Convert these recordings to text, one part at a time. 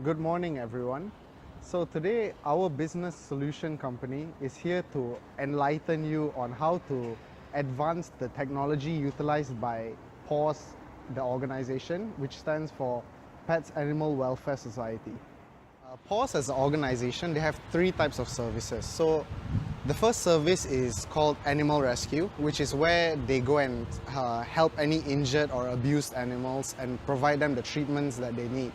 Good morning, everyone. So today, our business solution company is here to enlighten you on how to advance the technology utilized by PAW'S, the organization, which stands for Pets Animal Welfare Society. PAW'S as an organization, they have three types of services. So the first service is called Animal Rescue, which is where they go and help any injured or abused animals and provide them the treatments that they need.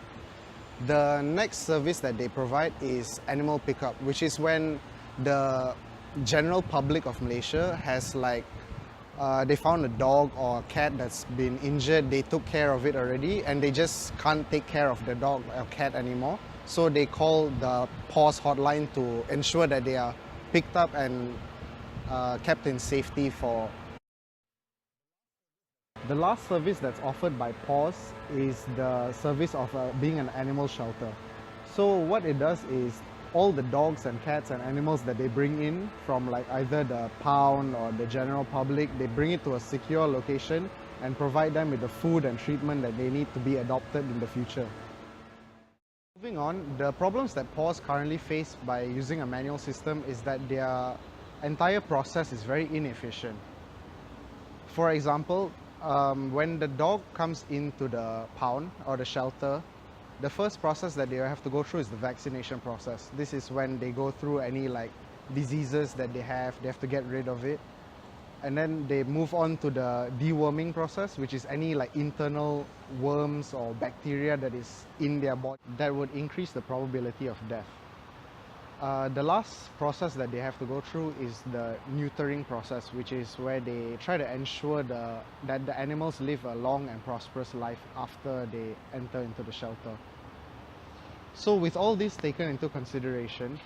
The next service that they provide is Animal Pickup, which is when the general public of Malaysia has they found a dog or a cat that's been injured, they took care of it already and they just can't take care of the dog or cat anymore. So they call the PAW'S hotline to ensure that they are picked up and kept in safety for. The last service that's offered by PAW'S is the service of being an animal shelter. So what it does is all the dogs and cats and animals that they bring in from either the pound or the general public, they bring it to a secure location and provide them with the food and treatment that they need to be adopted in the future. Moving on, the problems that PAW'S currently face by using a manual system is that their entire process is very inefficient. For example, when the dog comes into the pound or the shelter, the first process that they have to go through is the vaccination process. This is when they go through any diseases that they have to get rid of it. And then they move on to the deworming process, which is any internal worms or bacteria that is in their body that would increase the probability of death. The last process that they have to go through is the neutering process, which is where they try to ensure that the animals live a long and prosperous life after they enter into the shelter. So with all this taken into consideration,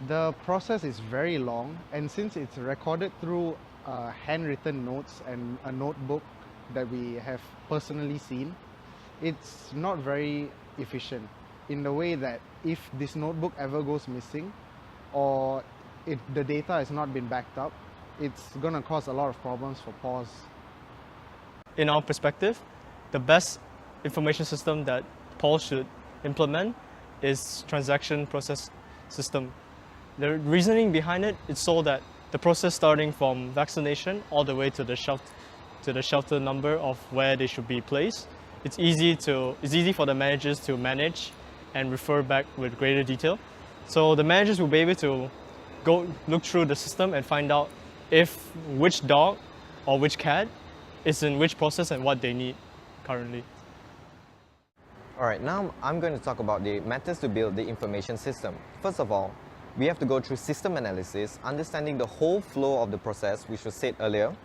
the process is very long, and since it's recorded through handwritten notes and a notebook that we have personally seen, it's not very efficient in the way that if this notebook ever goes missing or if the data has not been backed up, it's going to cause a lot of problems for PAW'S. In our perspective, the best information system that PAW'S should implement is transaction process system. The reasoning behind it is so that the process starting from vaccination all the way to the shelter number of where they should be placed, it's easy for the managers to manage and refer back with greater detail. So the managers will be able to go look through the system and find out which dog or which cat is in which process and what they need currently. Alright, now I'm going to talk about the methods to build the information system. First of all, we have to go through system analysis, understanding the whole flow of the process, which was said earlier.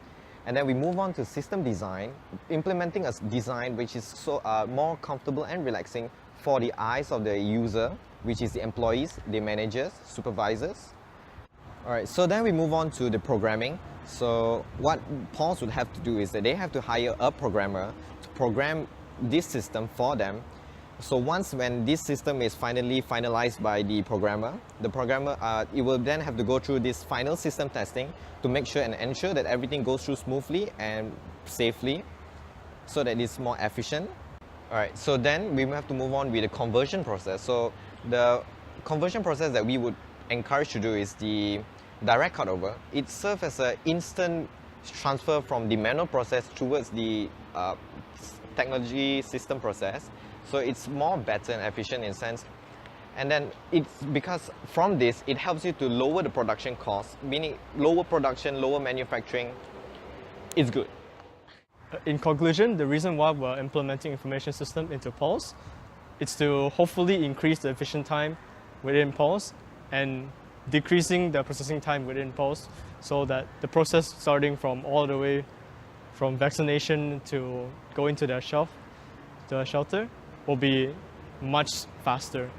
And then we move on to system design, implementing a design which is more comfortable and relaxing for the eyes of the user, which is the employees, the managers, supervisors. Alright, so then we move on to the programming. So what PAW'S would have to do is that they have to hire a programmer to program this system for them. So when this system is finalized by the programmer, it will then have to go through this final system testing to make sure and ensure that everything goes through smoothly and safely so that it's more efficient. Alright, so then we have to move on with the conversion process. So the conversion process that we would encourage to do is the direct cutover. It serves as an instant transfer from the manual process towards the technology system process. So it's more better and efficient in a sense. And then it's because from this, it helps you to lower the production cost, meaning lower production, lower manufacturing. It's good. In conclusion, the reason why we're implementing information system into PAW'S is to hopefully increase the efficient time within PAW'S and decreasing the processing time within PAW'S so that the process starting from all the way from vaccination to going to the shelter will be much faster.